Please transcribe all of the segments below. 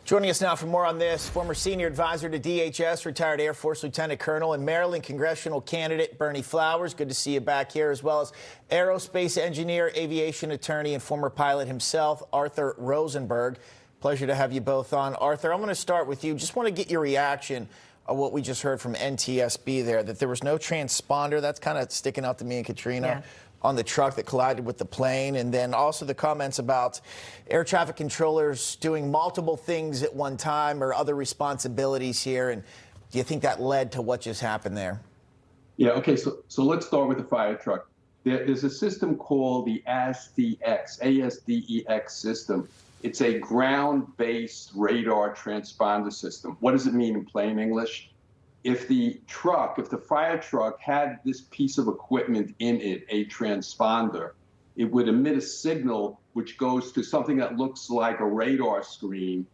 Joining us now for more on this, former senior advisor to DHS, retired Air Force Lieutenant Colonel and Maryland congressional candidate Berney. Good to see you back here, as well as aerospace engineer, aviation attorney, and former pilot himself, Arthur Rosenberg. Pleasure to have you both on. Arthur, I'm going to start with you. Just want to get your reaction of what we just heard from NTSB there, that there was no transponder. That's kind of sticking out to me and Katrina. On the truck that collided with the plane, and then also the comments about air traffic controllers doing multiple things at one time or other responsibilities here. And do you think that led to what just happened there? Yeah, okay, so let's start with the fire truck. There's a system called the ASDEX system. It's a ground-based radar transponder system. What does it mean in plain English? If the fire truck had this piece of equipment in it, a transponder, it would emit a signal which goes to something that looks like a radar screen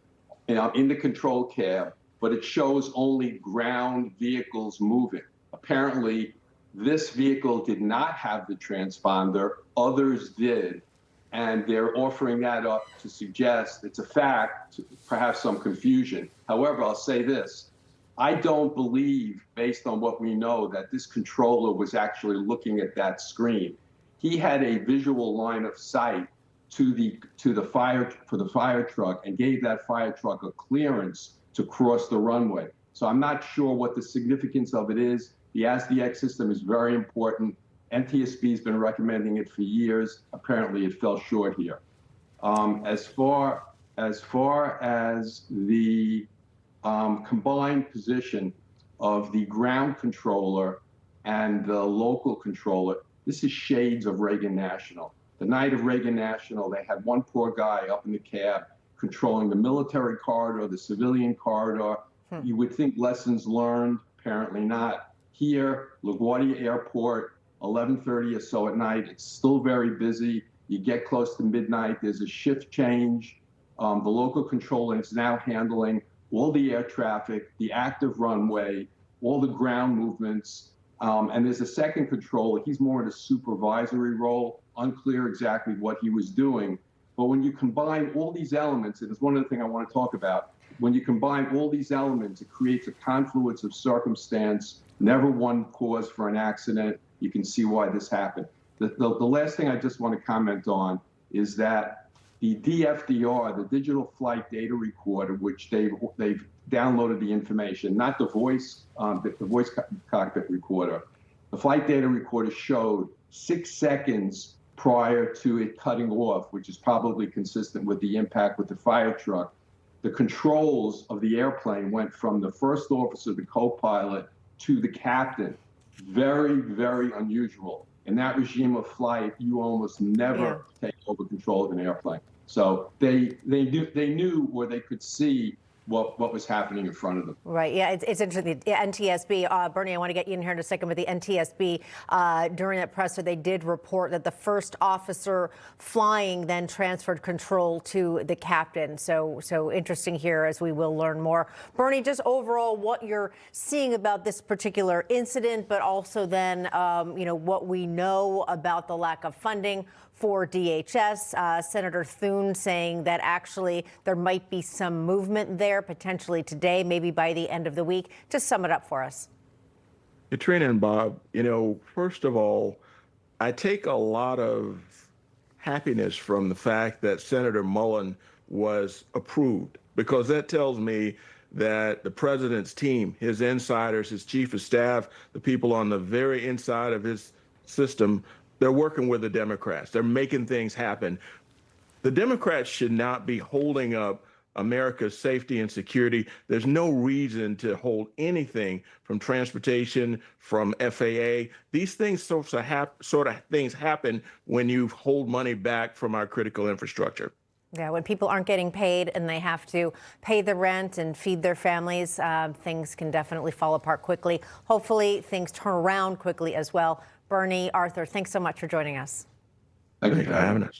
in the control cab, but it shows only ground vehicles moving. Apparently, this vehicle did not have the transponder, others did, and they're offering that up to suggest it's a fact, perhaps some confusion. However, I'll say this. I don't believe, based on what we know, that this controller was actually looking at that screen. He had a visual line of sight to the fire truck and gave that fire truck a clearance to cross the runway. So I'm not sure what the significance of it is. The ASDX system is very important. NTSB has been recommending it for years. Apparently, it fell short here. As far as the combined position of the ground controller and the local controller, this is shades of Reagan National. The night of Reagan National, they had one poor guy up in the cab controlling the military corridor, the civilian corridor. You would think lessons learned, apparently not. Here, LaGuardia Airport, 11:30 or so at night, it's still very busy. You get close to midnight, there's a shift change. The local controller is now handling all the air traffic, the active runway, all the ground movements, and there's a second controller. He's more in a supervisory role, unclear exactly what he was doing. But when you combine all these elements, and it's one of the things I want to talk about, when you combine all these elements, it creates a confluence of circumstance, never one cause for an accident. You can see why this happened. The last thing I just want to comment on is that the DFDR, the digital flight data recorder, which they've downloaded the information, not the voice cockpit recorder. The flight data recorder showed 6 seconds prior to it cutting off, which is probably consistent with the impact with the fire truck. The controls of the airplane went from the first officer, the co-pilot, to the captain. Very, very unusual. In that regime of flight, you almost never take over control of an airplane. So they knew or they could see what was happening in front of them. Right. Yeah, it's interesting. The NTSB, Berney, I want to get you in here in a second, but the NTSB, during that presser, they did report that the first officer flying then transferred control to the captain. So interesting here, as we will learn more. Berney, just overall what you're seeing about this particular incident, but also then, what we know about the lack of funding for DHS. Senator Thune saying that actually there might be some movement there potentially today, maybe by the end of the week. Just sum it up for us. Katrina and Bob, first of all, I take a lot of happiness from the fact that Senator Mullen was approved, because that tells me that the president's team, his insiders, his chief of staff, the people on the very inside of his system, they're working with the Democrats. They're making things happen. The Democrats should not be holding up America's safety and security. There's no reason to hold anything from transportation, from FAA. These things sort of things happen when you hold money back from our critical infrastructure. Yeah, when people aren't getting paid and they have to pay the rent and feed their families, things can definitely fall apart quickly. Hopefully, things turn around quickly as well. Berney, Arthur, thanks so much for joining us. Thank you for having us.